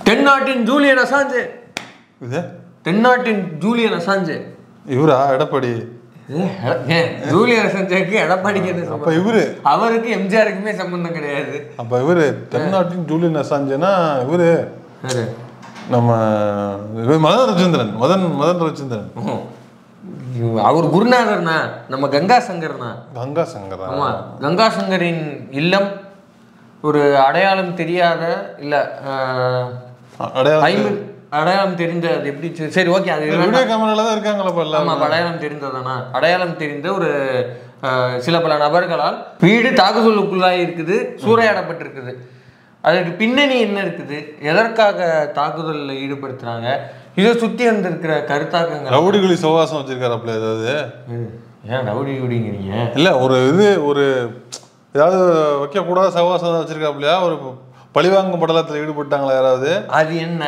தென்னாட்டின் Julian அசாஞ்சே. இது தென்னாட்டின் Julian அசாஞ்சே இவரா? Edappadi Julian அசாஞ்சேக்கு எடப்பாடிக்கு என்ன? அப்ப இவரு அவருக்கு எம்ஜிஆருக்குமே சம்பந்தம் கிடையாது. அப்ப இவரு தென்னாட்டின் ஜூலியன் அசாஞ்சேனா இவரு நம்ம மதன் ரவிச்சந்திரன். அவர் குருநாதர்னா நம்ம கங்கா சங்கர்னா. ஆமா, கங்கா சங்கரின் இல்லம் ஒரு அடையாளம் தெரியாத இல்ல அடையாளம் தெரிந்த, அது எப்படி? சரி, ஓகே, அது வீடியோ கேமரால தான் இருக்காங்களா? ஆமா, அடையாளம் தெரிந்ததானா? அடையாளம் தெரிந்த ஒரு சில பல நபர்களால் வீடு தாக்குதலுக்குள்ளாய் இருக்குது, சூறையாடப்பட்டிருக்குது. அதுக்கு பின்னணி என்ன இருக்குது, எதற்காக தாக்குதலில் ஈடுபடுத்துறாங்க, இதை சுற்றி வந்திருக்கிற கருத்தாக்கங்கள். ரவுடிகளி சவாசம் வச்சிருக்காருப்ல ஏதாவது? ஏன் ரவுடிங்கிறீங்க? இல்லை, ஒரு ஏதாவது வைக்கக்கூடாத சவாசம் வச்சிருக்காப்லையா? ஒரு பழிவாங்கும் படலத்தில் ஈடுபட்டாங்களா யாராவது? அது என்ன,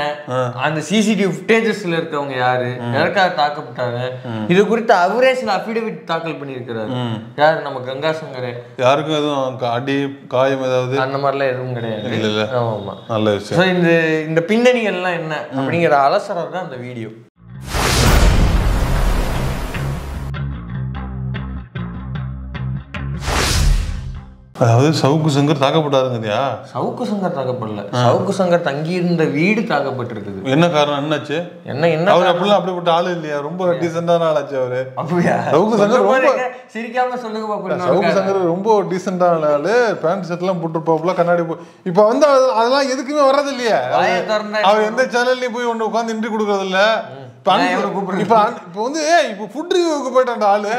அந்த சிசிடிவி ஃபுட்டேஜஸ்ல இருக்கவங்க யாரு, எதற்காக தாக்கப்பட்டாங்க, இது குறித்து அவரே சில அஃபிடவிட் தாக்கல் பண்ணியிருக்கிறாரு. யாரு? நம்ம கங்கா சங்கரே. யாருக்கும் எதுவும் அடி காயம் ஏதாவது அந்த மாதிரிலாம் எதுவும் கிடையாது. இல்லை. ஆமா, நல்ல விஷயம். இந்த பின்னணிகள்லாம் என்ன அப்படிங்கிற அலசரம் தான் அந்த வீடியோ. அதாவது சவுக்கு சங்கர் தாக்கப்பட்டாருங்கயா? சவுக்கு சங்கர் தாக்கப்படல, சவுக்கு சங்கர் தங்கியிருந்த வீடு தாக்கப்பட்டிருக்குது. என்ன காரணம்? என்னாச்சு? என்ன அவர் அப்படிப்பட்ட ஆளு இல்லையா? ரொம்ப டீசென்டான ஆளாச்சு அவரு. அப்படியா? சவுக்கு சங்கர் ரொம்ப சிரிக்காம சொல்லுங்க பாப்பா. சவுக்கு சங்கர் ரொம்ப டீசென்டான ஆளு. பேண்ட் ஷர்ட் எல்லாம் போட்டுருப்பாப்புல, கண்ணாடி இப்ப வந்து அதெல்லாம் எதுக்குமே வர்றது இல்லையா? அவர் எந்த சேனல்லையும் போய் ஒன்று உட்காந்து இன்ட்ரி கொடுக்கறது இல்ல. இப்ப வந்து ஃபுட் ரிவ்யூக்கு போயிட்டான் ஆளு.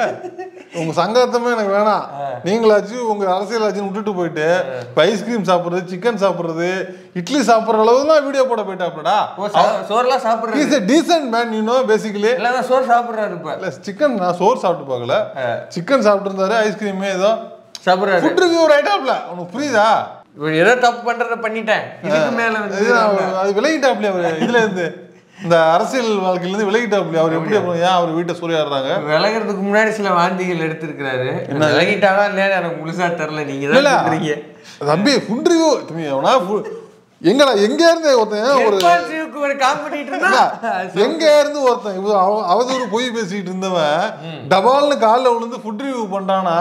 உங்க சங்கத்தமே எனக்கு வேணாம், நீங்களாச்சும் உங்க அரசியலாச்சும் விட்டுட்டு போயிட்டு ஐஸ்கிரீம் சாப்பிடுறது, சிக்கன் சாப்பிடுறது, இட்லி சாப்பிடுற அளவுலாம் வீடியோ போட போயிட்டாப்லடா. சோறுலாம் சாப்பிடுறது. Is a decent man, you know. Basically எல்லாம் சோறு சாப்பிடுறாரு. இப்ப இல்ல, சிக்கன் நான் சோறு சாப்பிட்டு பார்க்கல, சிக்கன் சாப்பிட்டு இருந்தாரு, ஐஸ்கிரீம் ஏதோ சாப்பிடுறாரு. Food review ரைட்டாப்ல. உனக்கு புரியுதா? ஏதோ தப்பு பண்றத பண்ணிட்டேன், இதுக்கு மேல அது விலகிட்டாப்ல அவரு. இதுல இருந்து இந்த அரசியல் வாழ்க்கையில இருந்து விலகிட்டாப்ல அவர். எப்படி ஏன் அவர் வீட்டை சூறையாடுறாங்க? விலகிறதுக்கு முன்னாடி சில வாந்திகள் எடுத்திருக்கிறாரு. விலகிட்டாரா இல்லையா எனக்கு முழுசா தெரியல. நீங்க தான் சொல்றீங்க தம்பி. ஃபுட் ரிவ்யூ எங்கடா எங்க இருந்து ஒருத்தன் ஒரு காம்படிட்டர் எங்க இருந்து ஒருத்தன் அவதூறு பொய் பேசிட்டு இருந்தவன் டபால்னு காலில் விழுந்து ஃபுட் ரிவ்யூ பண்றானா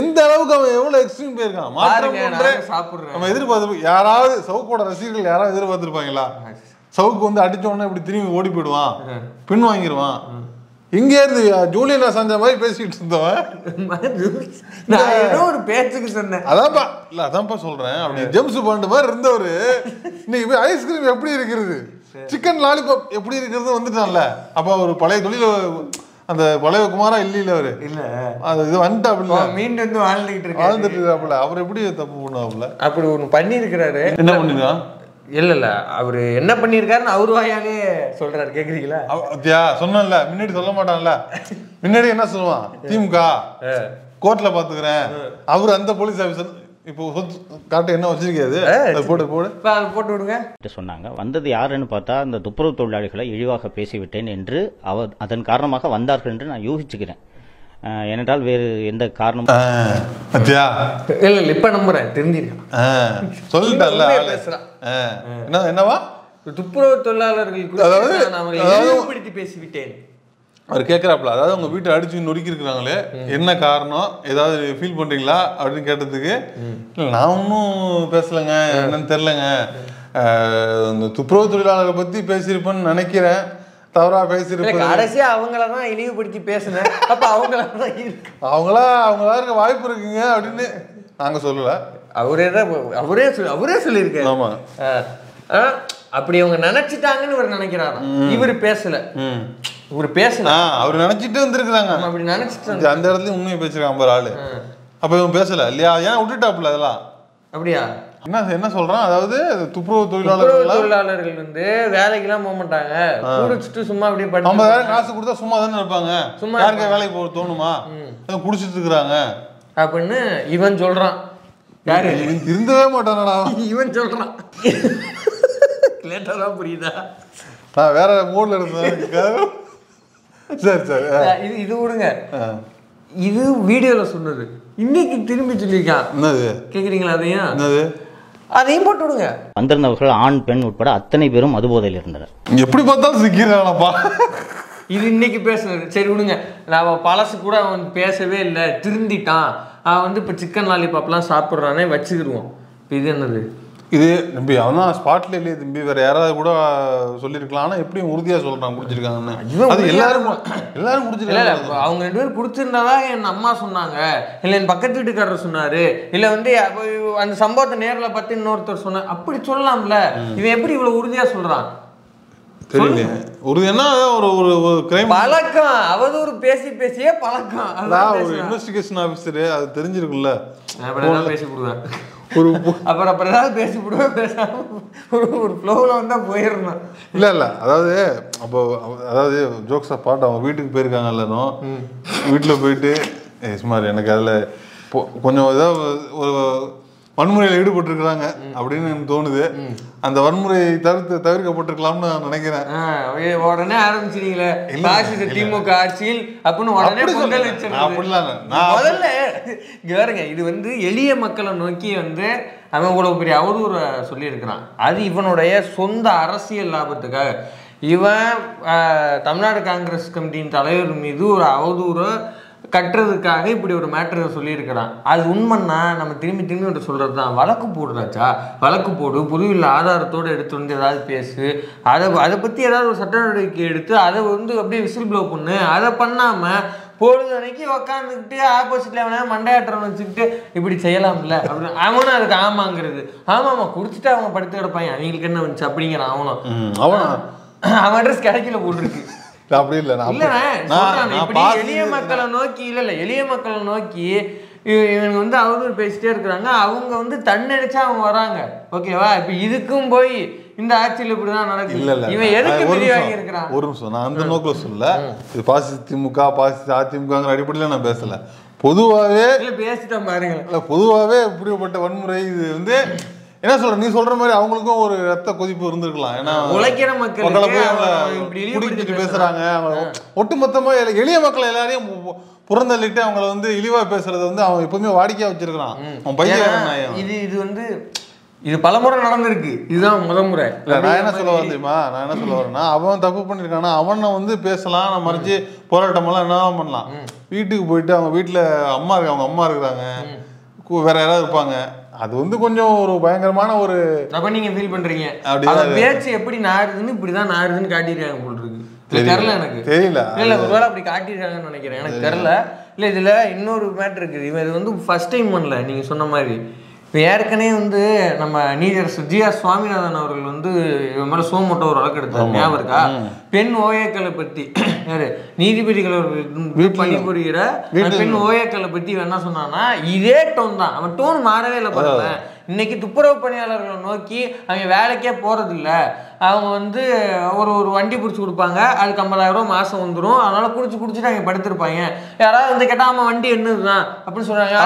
எந்த அளவுக்கு அவன் எவ்வளவு எக்ஸ்ட்ரீம் போயிருக்கான். நம்ம எதிர்பார்த்து யாராவது சவுக்கோட ரசிகர்கள் யாராவது எதிர்பார்த்திருப்பாங்களா? சவுக்கு வந்து அடிச்ச உடனே இப்படி திரும்பி ஓடி போயிடுவான், பின் வாங்கிடுவான். இங்க இருந்து ஜூலியன் அசாஞ்சே மாதிரி பேசிட்டு இருந்தவன் ஒரு பேச்சுக்கு சொன்னேன். அதான்ப்பா சொல்றேன். அப்படி ஜேம்ஸ் பாண்ட் மாதிரி இருந்தவரு இன்னைக்கு போய் ஐஸ்கிரீம் எப்படி இருக்கிறது, சிக்கன் லாலிபாப் எப்படி இருக்கிறது வந்துட்டான்ல. அப்ப ஒரு பழைய தொழில அந்த பழைய குமாரா இல்ல அவரு இல்ல, அது இது வந்துட்டாப்ல, மீண்டும் வந்து வாழ்ந்துட்டு இருக்காப்ல. அவர் எப்படி தப்பு பண்ணுவாப்ல? அப்படி ஒண்ணு பண்ணி இருக்கிறாரு. என்ன பண்ணிருக்கான்? இல்ல அவரு என்ன பண்ணிருக்காருன்னு அவரு வாயாலே சொல்றாரு. கேக்குறீங்களா? சொன்னல, முன்னாடி சொல்ல மாட்டான்ல. முன்னாடி என்ன சொல்லுவான்? திமுக கோர்ட்ல பாத்துக்கிறேன். அவரு அந்த போலீஸ் ஆபீசர் இப்போ காட்டு என்ன வச்சிருக்காது, போட்டு விடுங்க சொன்னாங்க. வந்தது யாருன்னு பார்த்தா அந்த துப்புரவு தொழிலாளிகளை இழிவாக பேசிவிட்டேன் என்று அதன் காரணமாக வந்தார்கள் என்று நான் யூகிச்சுக்கிறேன். ஏனென்றால் வேறு எந்த காரணமும் இல்ல. இப்ப நம்புறேன், தெரிஞ்சிருக்கேன், சொல்லிட்டான்ல. என்னவா துப்புரவு தொழிலாளர்கள் பேசிவிட்டேன் அவர் கேட்கிறாப்ல. அதாவது உங்க வீட்டை அடிச்சு நொறுக்கி இருக்கிறாங்களே, என்ன காரணம், ஏதாவது ஃபீல் பண்றீங்களா அப்படின்னு கேட்டதுக்கு, இல்லை நான் ஒன்றும் பேசலைங்க, என்னன்னு தெரிலங்க, இந்த துப்புரவு தொழிலாளரை பத்தி பேசியிருப்பேன்னு நினைக்கிறேன், தவறா பேசியிருப்பேன். கடைசியா அவங்களதான் இழிவுபடுத்தி பேசுனேன். அப்ப அவங்களா இருக்க வாய்ப்பு இருக்குங்க அப்படின்னு நாங்க சொல்லல. அவரே சொல்லியிருக்காரு. ஆமா, அப்படி அவங்க நினைச்சிட்டாங்கன்னு இவர் நினைக்கிறாரா? இவர் பேசல, அவர் நினைச்சிட்டு வந்திருக்காங்க. அப்படி நினைச்சிட்டு அந்த இடத்துல உண்மையை பேசிருக்கான் பாரு ஆளு. அப்ப இவன் பேசல இல்லையா? ஏன் விட்டுட்டாப்புல அதெல்லாம்? அப்படியா? என்ன சொல்றான்? அதாவது துப்புரவு தொழிலாளர்கள் வந்து வேலைக்கெல்லாம் போக மாட்டாங்க, குடிச்சிட்டு சும்மா அப்படியே 50,000 காசு கொடுத்தா சும்மா தானே இருப்பாங்க, சும்மா யாருக்கே வேலைக்கு போக தோணுமா, குடிச்சிட்டு இருக்கிறாங்க அப்படின்னு இவன் சொல்றான். யாரு? இருந்தவே மாட்டானடா இவன் சொல்றான். லேட்டா புரியுதா? நான் வேற மூட்ல இருந்தேன். சரி இது விடுங்க. இது வீடியோல சொன்னது, இன்னைக்கு திரும்பி சொல்லியிருக்கான். என்னது கேக்குறீங்களா? அதையும் என்னது அதையும் போட்டு விடுங்க. வந்திருந்தவர்கள் ஆண் பெண் உட்பட அத்தனை பேரும் மதுபோதையில் இருந்தனர். எப்படி பார்த்தாலும் சிக்கிறானப்பா. இது இன்னைக்கு பேசுறது சரி விடுங்க. நான் பழசு கூட அவன் பேசவே இல்லை, திருந்திட்டான், அவன் வந்து இப்போ சிக்கன் லாலிபாப்லாம் சாப்பிட்றானே வச்சுக்கிடுவோம். இப்போ இது என்னது? இது தம்பி அவன் தான் ஸ்பாட்ல இல்லையே தம்பி, வேற யாராவது கூட சொல்லியிருக்கலாம். ஆனால் எப்படியும் உறுதியாக சொல்கிறான் குடிச்சிருக்காங்கன்னு. அது எல்லாரும் குடிச்சிருக்காங்க. அவங்க 2 பேரும் குடிச்சிருந்தாதா என் அம்மா சொன்னாங்க, இல்லை என் பக்கத்து வீட்டுக்காரர் சொன்னாரு, இல்லை வந்து அந்த சம்பவத்தை நேரில் பார்த்து இன்னொருத்தர் சொன்ன, அப்படி சொல்லலாம்ல. இவன் எப்படி இவ்வளோ உறுதியாக சொல்கிறான் தெரியல. உறுதினா ஒரு கிரைம் பழக்கம், அவதூறு பேசியே பழக்கம். அதான் ஒரு இன்வெஸ்டிகேஷன் ஆஃபீஸரு அது தெரிஞ்சிருக்குல்ல. பேசி விடுவேன் அப்புறம் ஏதாவது பேசி விடுவேன், பேசாம ஒரு ஃப்ளோவில் வந்தால் போயிடணும். இல்லை அதாவது அப்போ அதாவது ஜோக்ஸ் பாட்டு அவங்க வீட்டுக்கு போயிருக்காங்க எல்லாரும். வீட்டில் போயிட்டு சுமார் எனக்கு அதில் கொஞ்சம் ஏதாவது ஒரு வன்முறையில் ஈடுபட்டிருக்கிறாங்க அப்படின்னு எனக்கு தோணுது. அந்த வன்முறையை தவிர்க்கப்பட்டிருக்கலாம்னு நான் நினைக்கிறேன். உடனே ஆரம்பிச்சிட்டீங்களே திமுக ஆட்சியில் அப்படின்னு உடனே முதல்ல பாருங்க. இது வந்து எளிய மக்களை நோக்கி வந்து அவன் இவ்வளவு பெரிய அவதூறு சொல்லியிருக்கிறான். அது இவனுடைய சொந்த அரசியல் லாபத்துக்காக. இவன் தமிழ்நாடு காங்கிரஸ் கமிட்டியின் தலைவர் மீது ஒரு அவதூறு கட்டுறதுக்காக இப்படி ஒரு மேட்டரை சொல்லியிருக்கிறான். அது உண்மைன்னா நம்ம திரும்பி சொல்கிறது தான். வழக்கு போடுறாச்சா, வழக்கு போடு, புதுவில் ஆதாரத்தோடு எடுத்து வந்து ஏதாவது பேசு, அதை பற்றி ஏதாவது ஒரு சட்ட நடவடிக்கை எடுத்து அதை வந்து அப்படியே விசில் ப்ளோ பண்ணு. அதை பண்ணாமல் பொழுது அன்னைக்கு உக்காந்துக்கிட்டு ஆப்போசிட்டில் அவனை மண்டையாட்டுறவன் வச்சுக்கிட்டு இப்படி செய்யலாம்ல அப்படின்னு அவனும் அதுக்கு ஆமாங்கிறது. ஆமாம்மா குடிச்சிட்டு அவங்க படுத்து கிடப்பாங்க, அவங்களுக்கு என்ன வந்துச்சு அப்படிங்கிறான். அவன் அட்ரஸ் கிடைக்கல போட்டுருக்கு. அப்படி இல்லை எளிய மக்களை நோக்கி எளிய மக்களை நோக்கி இவங்க வந்து அவதூறு பேசிட்டே இருக்கிறாங்க. அவங்க வந்து தன்னடிச்சா அவங்க வராங்க. ஓகேவா? இப்ப இதுக்கும் போய் இந்த ஆட்சியில் இப்படிதான் நடக்குது. இவன் எதுக்கு வாங்கி இருக்கிறான்? ஒரு நிமிஷம், நான் அந்த நோக்கில் சொல்ல, இது பாசி திமுக பாசி அதிமுகங்கிற அடிப்படையில் நான் பேசல. பொதுவாகவே பேசிட்டேன் பாருங்க. இல்லை பொதுவாகவே இப்படிப்பட்ட வன்முறை இது வந்து என்ன சொல்ற, நீ சொல்ற மாதிரி அவங்களுக்கும் ஒரு ரத்த கொதிப்பு இருந்திருக்கலாம். ஏன்னா உழைக்கிற மக்களை போய் குடிக்கிட்டு பேசுறாங்க. ஒட்டுமொத்தமா எளிய மக்களை எல்லாரையும் புறந்தள்ளிட்டு அவங்கள வந்து இழிவா பேசுறது வந்து அவன் எப்பவுமே வாடிக்கையா வச்சிருக்கான். அவன் பையன் இது வந்து இது பலமுறை நடந்திருக்கு. இதுதான் முறை. நான் என்ன சொல்ல வரேன் தெரியுமா, நான் என்ன சொல்ல வரேன்னா, அவன் தப்பு பண்ணிருக்கானா அவனை வந்து பேசலாம், நம்ம மறைச்சு போராட்டம் எல்லாம் என்னதான் பண்ணலாம். வீட்டுக்கு போயிட்டு அவங்க வீட்டுல அம்மா இருக்காங்க, அவங்க அம்மா இருக்கிறாங்க, வேற யாராவது இருப்பாங்க, அது வந்து கொஞ்சம் ஒரு பயங்கரமான ஒரு நீங்க ஃபீல் பண்றீங்க. பேச்சு எப்படி நாடுதுன்னு இப்படிதான் நாடுதுன்னு காட்டிருக்காங்க போல் இருக்கு. தெரியல, எனக்கு தெரியல. இல்ல ஒருவேளை அப்படி காட்டிருக்காங்கன்னு நினைக்கிறேன், எனக்கு தெரியல. இல்ல இதுல இன்னொரு மேட்டர் இருக்குது. இவன் இது வந்து ஃபர்ஸ்ட் டைம் பண்ணல. நீங்க சொன்ன மாதிரி இப்போ ஏற்கனவே வந்து நம்ம நீதியரசர் ஜி.ஆர். சுவாமிநாதன் அவர்கள் வந்து இவன் மேலே சோமோட்டோ ஒரு வழக்கு எடுத்தார், ஞாபகம் இருக்கா? பெண் ஓஏக்களை பற்றி, யாரு நீதிபதிகள் பணிபுரிகிற பெண் ஓஏக்களை பற்றி என்ன சொன்னான்னா இதே டோன் தான். அவன் டோன் மாறவே இல்லை. பாருங்க, இன்னைக்கு துப்புரவு பணியாளர்களை நோக்கி அவங்க வேலைக்கே போறதில்ல. அவங்க வந்து ஒரு வண்டி பிடிச்சி கொடுப்பாங்க, அதுக்கு 50,000 ரூபா மாசம் வந்துடும். அதனால குடிச்சிட்டு அவங்க படுத்திருப்பாங்க. யாராவது வந்து கேட்டாம வண்டி என்னதுதான் அப்படின்னு சொல்றாங்க.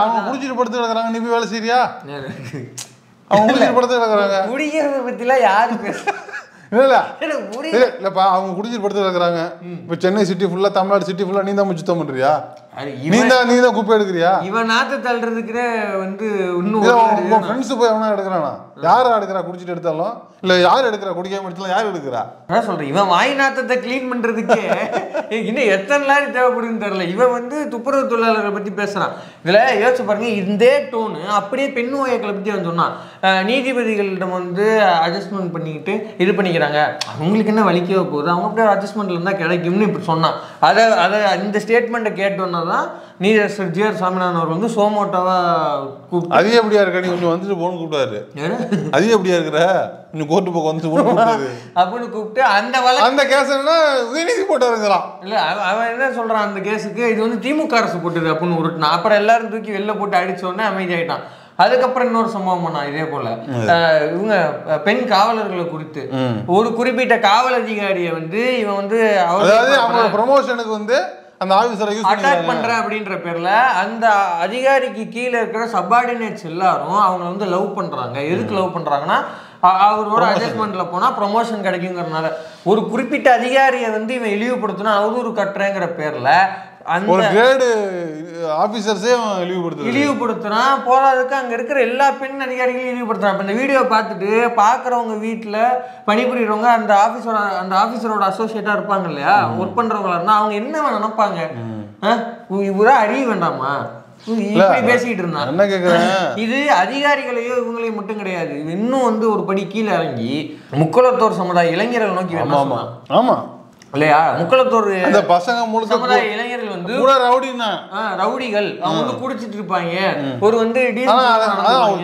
அவங்க குடிச்சிட்டு படுத்து கிடக்குறாங்க, நீ போய் வேலை செய்யறியா? அவங்க குடிச்சிட்டு படுத்து கிடக்குறாங்க. குடிக்கிறத பத்திலாம் யாரு பேச இல்லப்பா, அவங்க குடிச்சிட்டு படுத்து கிடக்குறாங்க. இப்ப சென்னை சிட்டி ஃபுல்லா, தமிழ்நாடு சிட்டி ஃபுல்லா நீ தான் சுத்தம் பண்றியா? நீ தான் குப்பை எடுக்கிறியா? இவன் நாத்து தள்ளுறதுக்குன்னு வந்து இன்னும் ஃப்ரெண்ட்ஸ் போய் அவனா எடுக்கிறானா? யாரா எடுக்கிறா? குடிச்சிட்டு எடுத்தாலும் இல்ல யார் எடுக்கிறா? குடிக்காம எடுத்தாலும் யார் எடுக்கிறா? அதான் சொல்றேன், இவன் வாய் நாத்தத்தை கிளீன் பண்றதுக்கே இன்னும் எத்தனை லாரி தேவைப்படுதுன்னு தெரியல. இவன் வந்து துப்புரவு தொழிலாளர்களை பத்தி பேசுறான். இதுல யோசிச்சு பாருங்க, இதே டோனு அப்படியே பெண் ஓயக்களை பத்தி அவன் சொன்னான். நீதிபதிகளிடம் வந்து அட்ஜஸ்ட்மெண்ட் பண்ணிக்கிட்டு இது பண்ணிக்கிறாங்க, அவங்களுக்கு என்ன வலிக்கவே போகுது, அவங்க அப்படியே அட்ஜஸ்ட்மெண்ட்ல இருந்தா கிடைக்கும்னு இப்படி சொன்னான். அதை இந்த ஸ்டேட்மெண்ட்டை கேட்டோன்னா தான் நீதியரசர் ஜி.ஆர். சுவாமிநாதன் அவர் வந்து சோமோட்டோவா கூப்பிட்டு, அது எப்படியா இருக்க, நீ கொஞ்சம் வந்துட்டு போன்னு கூப்பிட்டாரு. அது எப்படியா இருக்கிற, இன்னும் கோர்ட்டு போக வந்து அப்படின்னு கூப்பிட்டு அந்த கேஸ் என்ன உதயநிதி போட்டாருங்கிறான். இல்ல அவன் என்ன சொல்றான், அந்த கேஸுக்கு இது வந்து திமுக அரசு போட்டுது அப்படின்னு உருட்டினான். அப்புறம் எல்லாரும் தூக்கி வெளில போட்டு அடிச்ச உடனே அமைதியாயிட்டான். அதுக்கப்புறம் இன்னொரு சம்பவம் பண்ணா இதே போல. இவங்க பெண் காவலர்களை குறித்து ஒரு குறிப்பிட்ட காவல் அதிகாரியை வந்து இவன் வந்து அவங்களோட ப்ரமோஷனுக்கு வந்து அந்த ஆபீசரை அட்டாக் பண்றேன் அப்படின்ற பேர்ல அந்த அதிகாரிக்கு கீழே இருக்கிற சப்பார்டினேட்ஸ் எல்லாரும் அவங்க வந்து லவ் பண்றாங்க. எதுக்கு லவ் பண்றாங்கன்னா, அவரோட அட்ஜஸ்ட்மெண்ட்ல போனா ப்ரமோஷன் கிடைக்குங்கிறதுனால. ஒரு குறிப்பிட்ட அதிகாரியை வந்து இவன் இழிவுபடுத்தினா அவதூறு கட்டுறேங்கிற பேர்ல ஒரு கிரேடு ஆபீசர்ஸே இழிவுபடுத்துறான். போராதுக்கு அங்க இருக்கிற எல்லா பெண் அதிகாரிகளையும் இழிவுபடுத்துறான். இப்ப இந்த வீடியோ பார்த்துட்டு பாக்குறவங்க வீட்டுல பணிபுரியறவங்க அந்த ஆபீசரோட அசோசியேட்டா இருப்பாங்க இல்லையா, ஒர்க் பண்றவங்களா இருந்தா அவங்க என்ன நினைப்பாங்க? இவரா அறிய வேண்டாமா இப்படி பேசிட்டு இருந்தான். என்ன கேக்குறேன், இது அதிகாரிகளையோ இவங்களையும் மட்டும் கிடையாது, இன்னும் வந்து ஒரு படி கீழே இறங்கி முக்குளத்தோர் சமுதாய இளைஞர்கள் நோக்கி ஆமா இல்லையா, முக்குளத்தோர் அந்த பசங்க முழுக்க சமுதாய இளைஞர்கள் வந்து ரவுடிகள், அவங்க வந்து குடிச்சிட்டு இருப்பாங்க. ஒரு வந்து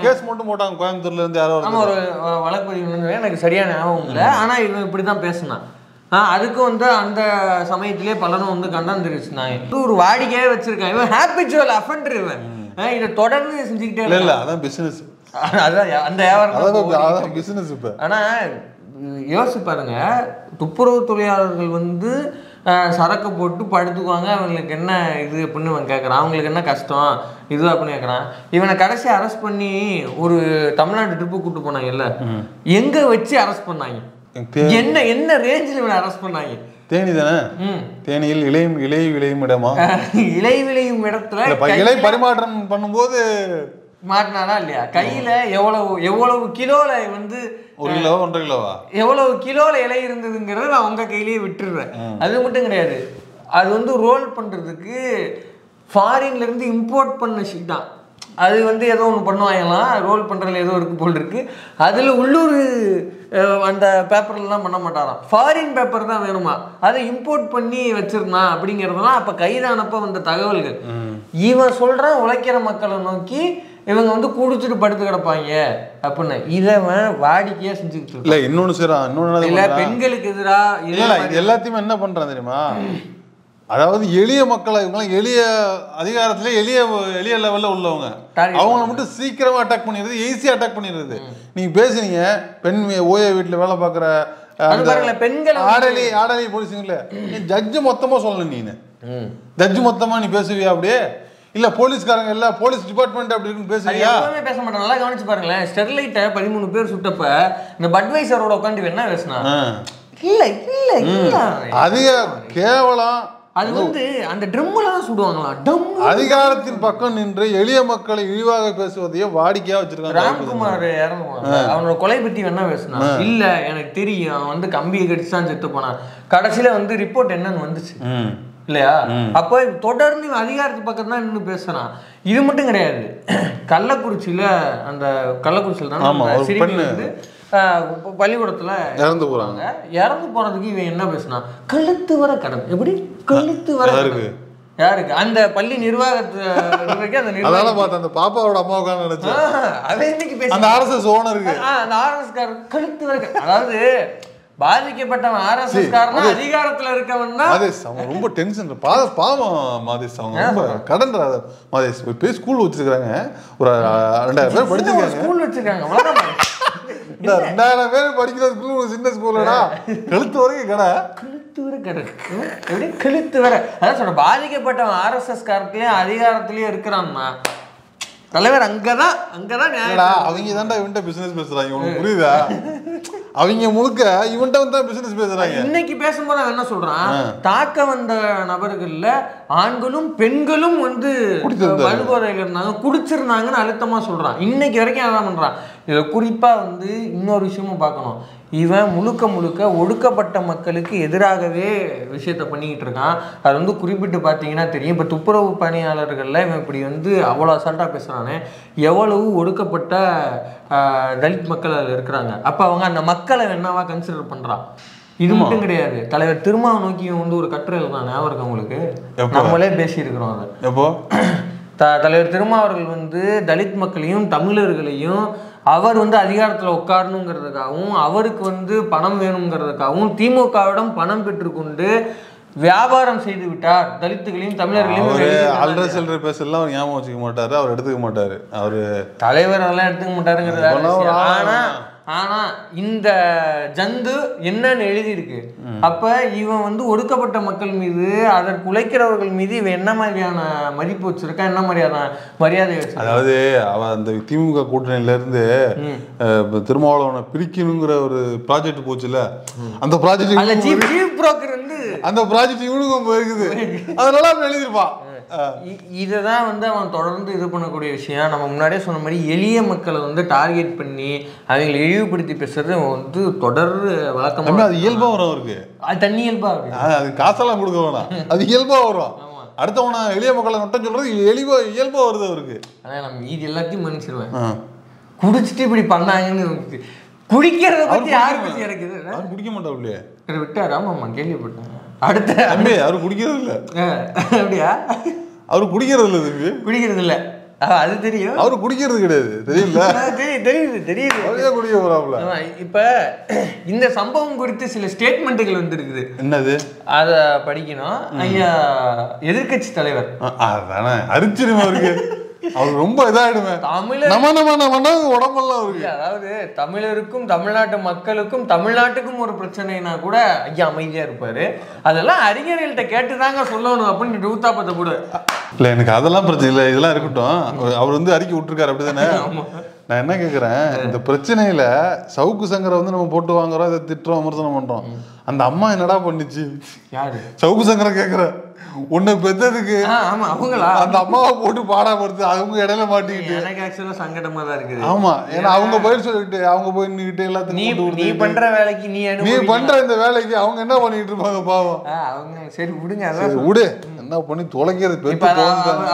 கேஸ் மட்டும் போட்டாங்க கோயம்புத்தூர்ல இருந்து யாரோ ஒரு வழக்கு பதிவு, எனக்கு சரியான ஞாபகம் இல்லை. ஆனா இவன் இப்படிதான் பேசினான். அதுக்கு வந்து அந்த சமயத்திலே பலரும் வந்து கண்டனம் தெரிவிச்சிருந்தாங்க. ஒரு வாடிக்கையே வச்சிருக்கான் இவன், ஹேபிச்சுவல் அஃபெண்டர் இவன். இதை தொடர்ந்து செஞ்சுக்கிட்டே இல்ல அதான் பிசினஸ், அதான் அந்த வியாபாரம் பிசினஸ். இப்ப ஆனா யோசிச்சு பாருங்க, துப்புரவு தொழிலாளர்கள் வந்து சரக்கு போட்டு படுத்துக்குவாங்க, அவங்களுக்கு என்ன இது அப்படின்னு அவன் கேட்குறான், அவங்களுக்கு என்ன கஷ்டம் இது அப்படின்னு கேட்குறான். இவனை கடைசி அரெஸ்ட் பண்ணி ஒரு தமிழ்நாட்டு ட்ரிப்பு கூப்பிட்டு போனாங்கல்ல, எங்க வச்சு அரெஸ்ட் பண்ணாங்க, என்ன ரேஞ்சில் இவனை அரெஸ்ட் பண்ணாங்க? தேனி தானே, தேனியில் இலை விளையும் இடமா, இலை விளையும் இடத்துல இலை பரிமாற்றம் பண்ணும்போது மாட்டினானா இல்லையா, கையில எவ்வளவு கிலோல வந்து 1 கிலோ 1.5 கிலோவா எவ்வளவு கிலோல இலை இருந்ததுங்கிறத நான் உங்க கையிலேயே விட்டுடுறேன். அது மட்டும் கிடையாது, அது வந்து ரோல் பண்றதுக்கு ஃபாரின்ல இருந்து இம்போர்ட் பண்ண ஷீட் தான். அது வந்து ஏதோ ஒன்று பண்ணுவாங்கலாம், ரோல் பண்றதுல ஏதோ இருக்கு போல் இருக்கு. அதுல உள்ளூர் அந்த பேப்பர்லாம் பண்ண மாட்டாராம், ஃபாரின் பேப்பர் தான் வேணுமா, அதை இம்போர்ட் பண்ணி வச்சிருந்தான் அப்படிங்கிறதுலாம் அப்ப கைதானப்ப வந்த தகவல்கள். இவன் சொல்றான் உழைக்கிற மக்களை நோக்கி இவங்க வந்து குடிச்சிட்டு படுத்து கிடப்பாங்க அப்படின்னு. இதவன் வாடிக்கையா செஞ்சுக்கிட்டு இல்ல. இன்னொன்னு செய்றான், இன்னொன்னு இல்ல, பெண்களுக்கு எதிரா எல்லாத்தையுமே என்ன பண்றான் தெரியுமா, அதாவது எளிய மக்களை, இவங்களாம் எளிய அதிகாரத்துல எளிய லெவல்ல உள்ளவங்க, அவங்கள மட்டும் சீக்கிரமா அட்டாக் பண்ணிடுறது, ஈஸியா அட்டாக் பண்ணிடுறது. நீங்க பேசுனீங்க பெண் ஓய வீட்டுல வேலை பாக்குற பெண்கள் ஆடலி போலீஸுங்களே, ஜட்ஜு மொத்தமா சொல்லணும். நீனு ஜட்ஜு மொத்தமா நீ பேசுவியா அப்படியே? இல்ல போலீஸ்காரங்க இல்ல போலீஸ் டிபார்ட்மெண்ட் அப்படி இருக்குன்னு பேசுறியா? எப்பவுமே பேச மாட்டாங்க. நல்லா கவனிச்சு பாருங்களேன், ஸ்டெர்லைட்டை 13 பேர் சுட்டப்ப இந்த பட்வைசரோட உட்காந்து என்ன பேசினா, இல்ல இல்ல இல்ல அதிக கேவலம். அது வந்து அந்த ட்ரம்ல தான் சுடுவாங்களா, டம். அதிகாரத்தின் பக்கம் நின்று எளிய மக்களை இழிவாக பேசுவதையே வாடிக்கையா வச்சிருக்காங்க. ராம்குமார் இறங்குவாங்க, அவனோட கொலை பத்தி என்ன பேசினா, இல்ல எனக்கு தெரியும் அவன் வந்து கம்பியை கடிச்சுதான் செத்து போனான். கடைசியில வந்து ரிப்போர்ட் என்னன்னு வந்துச்சு இல்லையா. அப்போ தொடர்ந்து அதிகாரத்து பக்கம் தான் நின்று பேசுறான். இது மட்டும் கிடையாது, கள்ளக்குறிச்சியில அந்த கள்ளக்குறிச்சியில தான் சிறுமி வந்து பள்ளிக்கூடத்துல இறந்து போறாங்க. இறந்து போனதுக்கு இவன் என்ன பேசினா, கழுத்து வர கடன். எப்படி கழுத்து வர யாருக்கு? அந்த பள்ளி நிர்வாகத்துக்கு அந்த பாப்பாவோட அம்மாவுக்கான நினைச்சேன். அதை இன்னைக்கு பேச அந்த ஆர்எஸ்எஸ் ஓனருக்கு, அந்த ஆர்எஸ் காரர் கழுத்து வர, அதாவது பாதிக்கப்பட்டவன் ஆர்எஸ்எஸ் காரனா அதிகாரத்துல இருக்கவன் தான். மாதேஷ் அவங்க ரொம்ப டென்ஷன், பாவம் மாதேஷ், அவங்க ரொம்ப கடன். மாதேஷ் போய் ஸ்கூல் வச்சிருக்காங்க, ஒரு 2000 பேர் படிச்சிருக்காங்க, ஸ்கூல் வச்சிருக்காங்க. 2000 பேர் படிக்கிற ஸ்கூல், சின்ன ஸ்கூலடா, கழுத்து வரைக்கும் கடை, கழுத்து வர கடை. எப்படி கழுத்து வர? அதான் சொல்ற, பாதிக்கப்பட்டவன் ஆர்எஸ்எஸ் காரத்திலயும் அதிகாரத்திலயும் இருக்கிறான்னா தலைவர் அங்கதான் அவங்க தான்டா இவன்ட்ட பிசினஸ் பேசுறாங்க. உனக்கு புரியுதா? அவங்க முழுக்க இவன்ட்ட வந்து பிசினஸ் பேசுறாங்க. இன்னைக்கு பேசும்போது அவன் என்ன சொல்றான், தாக்க வந்த நபர்கள்ல ஆண்களும் பெண்களும் வந்து வலுபோதையில இருந்தாங்க, குடிச்சிருந்தாங்கன்னு அழுத்தமா சொல்றான். இன்னைக்கு வரைக்கும் அதான் பண்றான். இதுல குறிப்பா வந்து இன்னொரு விஷயமும் பார்க்கணும், இவன் முழுக்க ஒடுக்கப்பட்ட மக்களுக்கு எதிராகவே விஷயத்த பண்ணிக்கிட்டு இருக்கான். அது வந்து குறிப்பிட்டு பார்த்தீங்கன்னா தெரியும். இப்போ துப்புரவு பணியாளர்கள்ல இவன் இப்படி வந்து அவ்வளோ அசால்ட்டாக பேசுகிறானே, எவ்வளவு ஒடுக்கப்பட்ட தலித் மக்கள் அதில் இருக்கிறாங்க. அப்போ அவங்க அந்த மக்களை என்னவா கன்சிடர் பண்ணுறான். இது மட்டும் கிடையாது, தலைவர் திருமாவை நோக்கி வந்து ஒரு கட்டுரை எழுதான், ஞாபகம் இருக்கு உங்களுக்கு? நம்மளே பேசியிருக்கிறோம் அதை. எப்போ தலைவர் திருமா அவர்கள் வந்து தலித் மக்களையும் தமிழர்களையும் அவர் வந்து அதிகாரத்தில் உட்காரணுங்கிறதுக்காகவும் அவருக்கு வந்து பணம் வேணுங்கிறதுக்காகவும் திமுகவிடம் பணம் பெற்றுக்கொண்டு வியாபாரம் செய்து விட்டார். தலித்துகளையும் தமிழர்களையும் அல்ற செல்ற பேசலாம் அவர் ஞாபகம் வச்சுக்க மாட்டாரு, அவர் எடுத்துக்க மாட்டாரு, அவரு தலைவர் அதெல்லாம் எடுத்துக்க மாட்டாருங்கிறது. ஆனா ஆனா இந்த ஜந்து என்னன்னு எழுதியிருக்கு. அப்ப இவன் வந்து ஒடுக்கப்பட்ட மக்கள் மீது அதற்கு உழைக்கிறவர்கள் மீது இவன் என்ன மாதிரியான மதிப்பு வச்சிருக்கா, என்ன மாதிரியான மரியாதை வச்சிருக்கா? அதாவது அவன் அந்த திமுக கூட்டணியில இருந்து திருமாவளவனை பிரிக்கணுங்கிற ஒரு ப்ராஜெக்ட் போச்சுல, அந்த ப்ராஜெக்ட் சீஃப் புரோக்கர் வந்து அந்த ப்ராஜெக்ட் இவனுக்கும் போயிருக்குது. அதனால அவன் எழுதியிருப்பான். இதுதான் வந்து அவன் தொடர்ந்து இது பண்ணக்கூடிய விஷயம். நம்ம முன்னாடியே சொன்ன மாதிரி எளிய மக்களை வந்து டார்கெட் பண்ணி அவங்களை இழிவுபடுத்தி பேசுறது வந்து தொடர் வழக்கமாக. அது இயல்பா வரும் அவருக்கு. அது தண்ணி இயல்பா இருக்கு. அது காசெல்லாம் கொடுக்க வேணாம், அது இயல்பா வரும். அடுத்தவன எளிய மக்களை நொட்டம் சொல்றது இயல்பா வருது அவருக்கு. அதான் நம்ம இது எல்லாத்தையும் மன்னிச்சிருவேன். குடிச்சிட்டு இப்படி பண்ணாங்கன்னு குடிக்கிறத பத்தி யாரு பத்தி இருக்குது? அவர் குடிக்க மாட்டாரு விட்டாரு. ஆமாம்மா கேள்விப்பட்டேன். அடுத்த தம்பி அவர் குடிக்கிறது இல்ல. அப்படியா? அவரு குடிக்கிறது இல்ல தம்பி, குடிக்கிறது இல்ல. அது தெரியும். அவரு குடிக்கிறது கிடையாது. தெரியல, தெரியுது. குடிக்க போறாப்ல. இப்ப இந்த சம்பவம் குறித்து சில ஸ்டேட்மெண்ட்டுகள் வந்து இருக்குது. என்னது? அத படிக்கணும். ஐயா எதிர்கட்சி தலைவர் அதானே அரிச்சிருமா இருக்கு. அவர் ரொம்ப இதாயிடுவேன். உடம்பெல்லாம் இருக்கு. அதாவது தமிழருக்கும் தமிழ்நாட்டு மக்களுக்கும் தமிழ்நாட்டுக்கும் ஒரு பிரச்சனைனா கூட ஐயா அமைதியா இருப்பாரு. அதெல்லாம் அறிஞர்கள்ட்ட கேட்டுதாங்க சொல்லணும் அப்படின்னு ஊத்தாப்பத்தை கூட இல்ல. எனக்கு அதெல்லாம் பிரச்சனை இல்லை, இதெல்லாம் இருக்கட்டும். அவர் வந்து அறிக்கை விட்டுருக்காரு அப்படிதானே. நான் என்ன கேக்குறேன், இந்த பிரச்சனையில சவுக்கு சங்கரை வந்து நம்ம போட்டு வாங்குறோம், இதை திட்டுறோம், விமர்சனம் பண்றோம். அந்த அம்மா என்னடா பண்ணிச்சு? யாரு? சவுக்கு சங்கரை கேக்குற உன்னை பெத்ததுக்கு அவங்களா அந்த அம்மாவை போட்டு பாடாப்படுத்து அவங்க இடையில மாட்டிக்கிட்டு எனக்கு ஆக்சுவலா சங்கடமா தான் இருக்குது. ஆமா, ஏன்னா அவங்க போய் சொல்லிட்டு அவங்க போய் நின்னுட்டு எல்லாத்தையும் நீ பண்ற வேலைக்கு நீ பண்ற இந்த வேலைக்கு அவங்க என்ன பண்ணிட்டு இருப்பாங்க பாவம். அவங்க சரி விடுங்க, அதான் விடு, என்ன பண்ணி தொலைக்கிறது.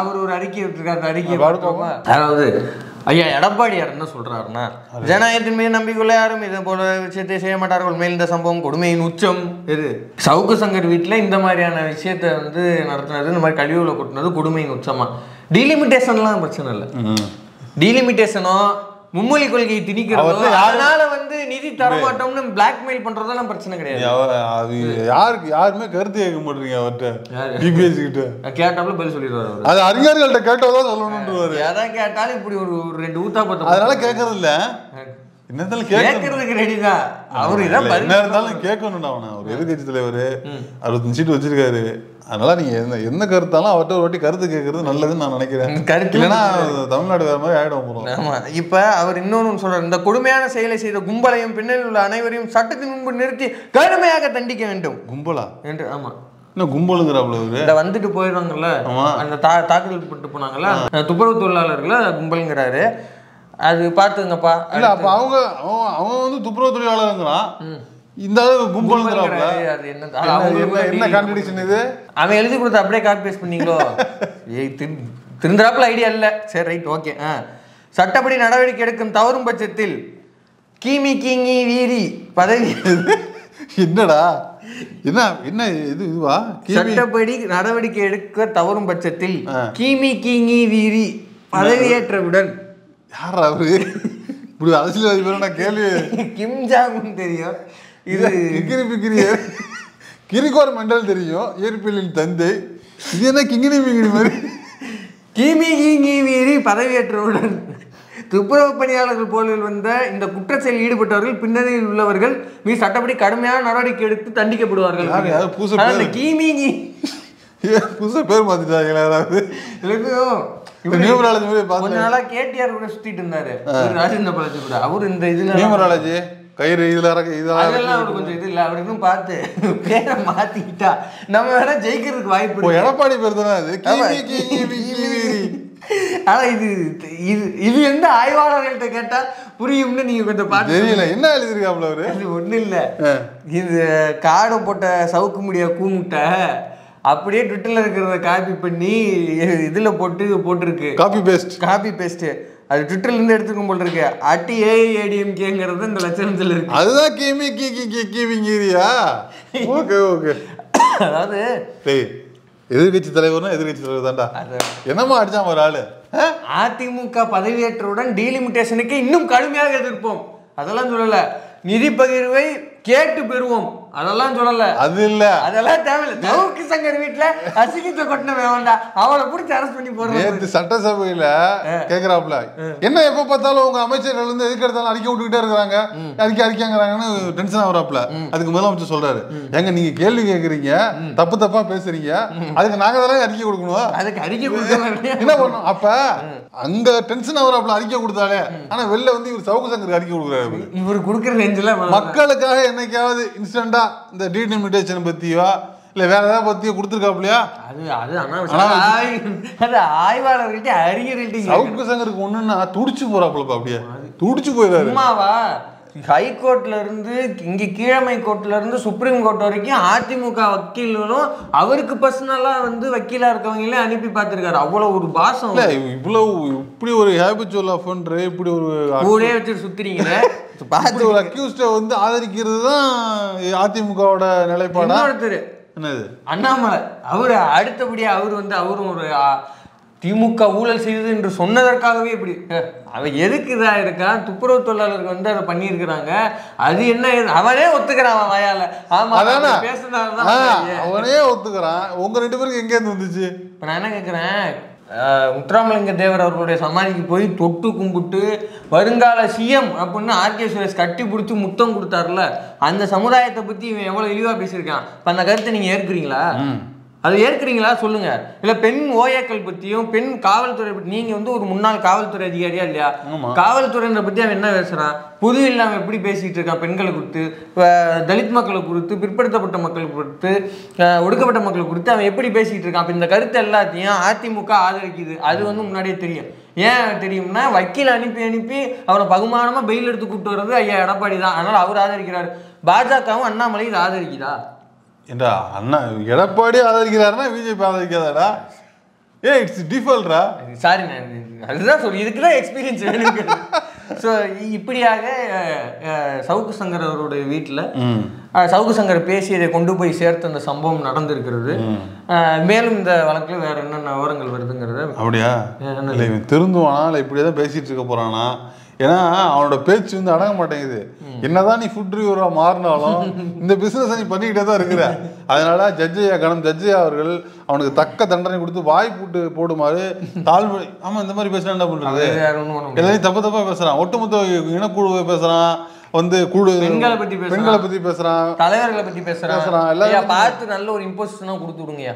அவர் ஒரு அறிக்கை விட்டுருக்காரு. அறிக்கை அதாவது ஐயா எடப்பாடியார் என்ன சொல்றாருன்னா, ஜனநாயகத்தின் மீது நம்பிக்கையுள்ள யாரும் இதே போல விஷயத்தை செய்ய மாட்டார்கள். மேல் இந்த சம்பவம் கொடுமையின் உச்சம். இது சவுக்கு சங்கர் வீட்டுல இந்த மாதிரியான விஷயத்த வந்து நடத்துனது, இந்த மாதிரி கழிவுல கொட்டினது கொடுமையின் உச்சமா. டீலிமிட்டேஷன்லாம் பிரச்சனை இல்லை. டீலிமிட்டேஷனோ மும்மொழி கொள்கையை திணிக்கிறதோ அதனால வந்து நிதி தரமாட்டோம்னு பிளாக்மெயில் பண்றதெல்லாம் பிரச்சனை கிடையாது. அது யாருமே கருத்து கேட்க மாட்டீங்க அவர்கிட்ட. டிபிஎஸ் கிட்ட கேட்டாலும் பதில் சொல்லிடுவாரு. அது அறிஞர்கள்ட்ட கேட்டதான் சொல்லணும்ன்றாரு. எதான் கேட்டாலும் இப்படி ஒரு ரெண்டு ஊத்தாப்பத்தை அதனால கேட்கறது இல்ல. என்னதாலும் கேட்கறதுக்கு ரெடிதான். அவரு என்ன இருந்தாலும் கேட்கணும். அவனை ஒரு எதிர்கட்சி தலைவர் 65 சீட்டு வச்சிருக்காரு. அதனால நீங்க என்ன கருத்தாலும் அவர்கிட்ட ஒரு வாட்டி கருத்து கேட்கறது நல்லதுன்னு நான் நினைக்கிறேன். கருத்து இல்லைன்னா தமிழ்நாடு வேற மாதிரி ஆயிடும் போறோம். ஆமா, இப்ப அவர் இன்னொன்னு சொல்றாரு, இந்த கொடுமையான செயலை செய்த கும்பலையும் பின்னணியில் உள்ள அனைவரையும் சட்டத்தின் முன்பு நிறுத்தி கடுமையாக தண்டிக்க வேண்டும். கும்பலா என்று? ஆமா, இன்னும் கும்பலுங்கிறாப்ல. இந்த வந்துட்டு போயிடுவாங்கல்ல, அந்த தாக்குதல் பட்டு போனாங்கல்ல துப்புரவு தொழிலாளர்களை கும்பலுங்கிறாரு. அது பாத்துங்கப்பா. இல்ல அப்ப அவன் வந்து துப்புரவு தொழிலாளருங்கிறான், இந்த கும்பலுங்கிறாப்ல. என்ன கான்ட்ரடிக்ஷன் இது? அவன் எழுதி கொடுத்த அப்படியே காப்பி பேஸ்ட் பண்ணீங்களோ? திருந்தாப்புல ஐடியா இல்ல. சரி, ரைட், ஓகே. சட்டப்படி நடவடிக்கை எடுக்கும் தவறும் பட்சத்தில் கீங்கி வீரி பதவி. என்னடா என்ன இதுவா? சட்டப்படி நடவடிக்கை எடுக்க தவறும் பட்சத்தில் கீங்கி வீரி பதவியேற்றவுடன். யார் அவரு? இப்படி அரசியல்வாதி பேர் நான் கேள்வி. கிம் ஜாங் உன் தெரியும். இது கிரிகோர் மெண்டல் தெரியும், ஏற்பியலின் தந்தை. இது என்ன கிங்கினி மிங்கினி மாதிரி? கீங்கி வீரி பதவியேற்றவுடன் துப்புரவு பணியாளர்கள் போல வந்த இந்த குற்றச்செயலில் ஈடுபட்டவர்கள் பின்னணியில் உள்ளவர்கள் மீது சட்டப்படி கடுமையான நடவடிக்கை எடுத்து தண்டிக்கப்படுவார்கள். புதுசா பேர் மாத்திட்டாங்களா? அதாவது கொஞ்ச நாளா கேடிஆர் கூட சுத்திட்டு இருந்தாரு, ராஜேந்திர பாலாஜி கூட. அவரு இந்த இதுல நியூமராலஜி கயிறு இதெல்லாம் கொஞ்சம் இது இல்ல. அவர் இன்னும் பார்த்து பேரை மாத்திக்கிட்டா நம்ம வேற ஜெயிக்கிறதுக்கு வாய்ப்பு. எடப்பாடி பேர் தானே அது. ஆனா இது இது இது எந்த ஆய்வாளர்கள்ட்ட கேட்டா புரியும்னு நீங்க கொஞ்சம் பார்த்து தெரியல. என்ன எழுதிருக்காப்ல அவரு? அது ஒண்ணு இல்ல, இது காடை போட்ட சவுக்கு முடியா கூமுட்டை அப்படியே ட்விட்டர்ல இருக்கிறத காப்பி பண்ணி இதுல போட்டுருக்கு. காப்பி பேஸ்ட் அது ட்விட்டர்ல இருந்து எடுத்துக்கும் போல இருக்கு. AADMKங்கிறது இந்த லட்சணத்துல இருக்கு. அதுதான் கீவிங்கிரியா? Okay okay. அதாவது எதிர்கட்சி தலைவர்னா எதிர்கட்சி தலைவர் தான்டா. என்னமா அடிச்சான் ஒரு ஆளு. அதிமுக பதவியேற்றவுடன் டீலிமிட்டேஷனுக்கு இன்னும் கடுமையாக எதிர்ப்போம். அதெல்லாம் சொல்லல, நிதி பகிர்வை கேட்டு பெறுவோம். அதெல்லாம் சொல்லல. அது இல்ல, அதெல்லாம் தேவையில்லை. சவுக்கு சங்கர் வீட்டுல அசிங்கத்தை கொட்டின வேண்டாம், அவளை பிடிச்சி அரெஸ்ட் பண்ணி போறது. நேற்று சட்டசபையில கேக்குறாப்ல, என்ன எப்ப பார்த்தாலும் உங்க அமைச்சர்கள் வந்து எதுக்கு எடுத்தாலும் அறிக்கை விட்டுக்கிட்டே இருக்கிறாங்க, அறிக்கைங்கிறாங்கன்னு டென்ஷன் ஆகுறாப்ல. அதுக்கு முதலமைச்சர் சொல்றாரு, ஏங்க நீங்க கேள்வி கேட்கறீங்க, தப்பா பேசுறீங்க, அதுக்கு நாங்க தானே அறிக்கை கொடுக்கணும், அதுக்கு அறிக்கை கொடுக்க என்ன பண்ணணும். அப்ப அங்க டென்ஷன் ஆகுறாப்ல அறிக்கை கொடுத்தாலே, ஆனா வெளில வந்து இவர் சவுக்கு சங்கருக்கு அறிக்கை கொடுக்குறாரு. இவர் கொடுக்குற ரேஞ்சில் மக்களுக்காக என்னைக்காவது இன்ஸ்டன்டா இந்த டீலிமிட்டேஷன் பத்தியோ இல்ல வேற ஏதாவது பத்தியோ கொடுத்துருக்காப்லையா? அது ஆய்வாளர்கிட்ட அறிஞர்கள்ட்ட சவுக்கு சங்கருக்கு ஒண்ணுன்னா துடிச்சு போறாப்லப்பா, அப்படியே துடிச்சு போயிடாரு. ஹைகோர்ட்ல இருந்து இங்க கீழமை கோர்ட்ல இருந்து சுப்ரீம் கோர்ட் வரைக்கும் அதிமுக வக்கீல்களும் அவருக்கு பர்சனலா வந்து வக்கீலா இருக்கவங்களே அனுப்பி பார்த்திருக்காரு. அவ்வளவு ஒரு பாசம். இவ்வளவு இப்படி ஒரு ஹேபிச்சுவல் ஆஃபெண்டர், இப்படி ஒரு ஊரே வச்சு சுத்துறீங்களே, பார்த்து ஒரு அக்யூஸ்ட வந்து ஆதரிக்கிறது தான் அதிமுகவோட நிலைப்பாடா? என்னது அண்ணாமலை அவரு அடுத்தபடியா அவர் வந்து அவரும் ஒரு திமுக ஊழல் செய்தது என்று சொன்னதற்காகவே இப்படி அவன் எதுக்கு இதா இருக்கான், துப்புரவு தொழிலாளர்கள் வந்து அதை பண்ணியிருக்கிறாங்க, அது என்ன அவனே ஒத்துக்கிறான் அவன் வாயால. ஆமா பேசுனாதான் அவனே ஒத்துக்கிறான். உங்க 2 பேருக்கு எங்க இருந்து வந்துச்சு? இப்ப நான் என்ன கேட்கிறேன், முத்துராமலிங்க தேவர் அவர்களுடைய சமாதிக்கு போய் தொட்டு கும்பிட்டு வருங்கால சிஎம் அப்படின்னு ஆர்கே சுரேஷ் கட்டி பிடிச்சி முத்தம் கொடுத்தாருல, அந்த சமுதாயத்தை பத்தி இவன் எவ்வளவு இழிவா பேசியிருக்கான். இப்ப அந்த கருத்தை நீங்க ஏற்கிறீங்களா? அது ஏற்கிறீங்களா சொல்லுங்க. இல்ல பெண் ஓஏக்கள் பத்தியும் பெண் காவல்துறை பத்தி, நீங்க வந்து ஒரு முன்னாள் காவல்துறை அதிகாரியா இல்லையா, காவல்துறையினரை பத்தி அவன் என்ன பேசுறான், புது இல்லாம எப்படி பேசிட்டு இருக்கான், பெண்களை குறித்து, தலித் மக்களை குறித்து, பிற்படுத்தப்பட்ட மக்கள் குறித்து, ஒடுக்கப்பட்ட மக்கள் குறித்து அவன் எப்படி பேசிட்டு இருக்கான். அப்ப இந்த கருத்து எல்லாத்தையும் அதிமுக ஆதரிக்குது. அது வந்து முன்னாடியே தெரியும். ஏன் தெரியும்னா, வக்கீல் அனுப்பி அவரை பகுமானமா பெயில் எடுத்து கூப்பிட்டு வர்றது ஐயா எடப்பாடி தான். அதனால அவர் ஆதரிக்கிறாரு. பாஜகவும் அண்ணாமலை இதை ஆதரிக்குதா? ஏண்டா அண்ணா எடப்பாடி ஆதரிக்கிறாருன்னா பிஜேபி ஆதரிக்காதாடா? இட்ஸ் டிஃபால்ட்ரா. சாரி, அதுதான் சொல்லி இதுக்குதான் எக்ஸ்பீரியன்ஸ் வேணும். ஸோ இப்படியாக சவுக்கு சங்கர் அவருடைய வீட்டில் சவுக்கு சங்கர் பேசியதை கொண்டு போய் சேர்த்து அந்த சம்பவம் நடந்திருக்கிறது. மேலும் இந்த வழக்கில் வேற என்னென்ன விவரங்கள் வருதுங்கிறத. அப்படியா? இல்லை இவன் திருந்துவானா இல்லை இப்படியே தான் பேசிட்டு இருக்க போறானா? ஏன்னா அவனோட பேச்சு வந்து அடங்க மாட்டேங்குது. என்னதான் நீ ஃபுட் ரிவ்யூரா மாறினாலும் இந்த பிசினஸ் நீ பண்ணிக்கிட்டே தான் இருக்கிற. அதனால ஜட்ஜையா அவர்கள் அவனுக்கு தக்க தண்டனை கொடுத்து வாய் போடுமாறு தாழ்மொழி. ஆமா, இந்த மாதிரி பேசுனா என்ன பண்றது? எல்லாத்தையும் தப்பா பேசுறான், ஒட்டுமொத்த இனக்குழுவை பேசுறான், வந்து பெண்களை பத்தி பேசுறான், தலைவர்களை பத்தி பேசுறான். எல்லாம் பார்த்து நல்ல ஒரு இம்போசிஷனா கொடுத்து விடுங்கயா.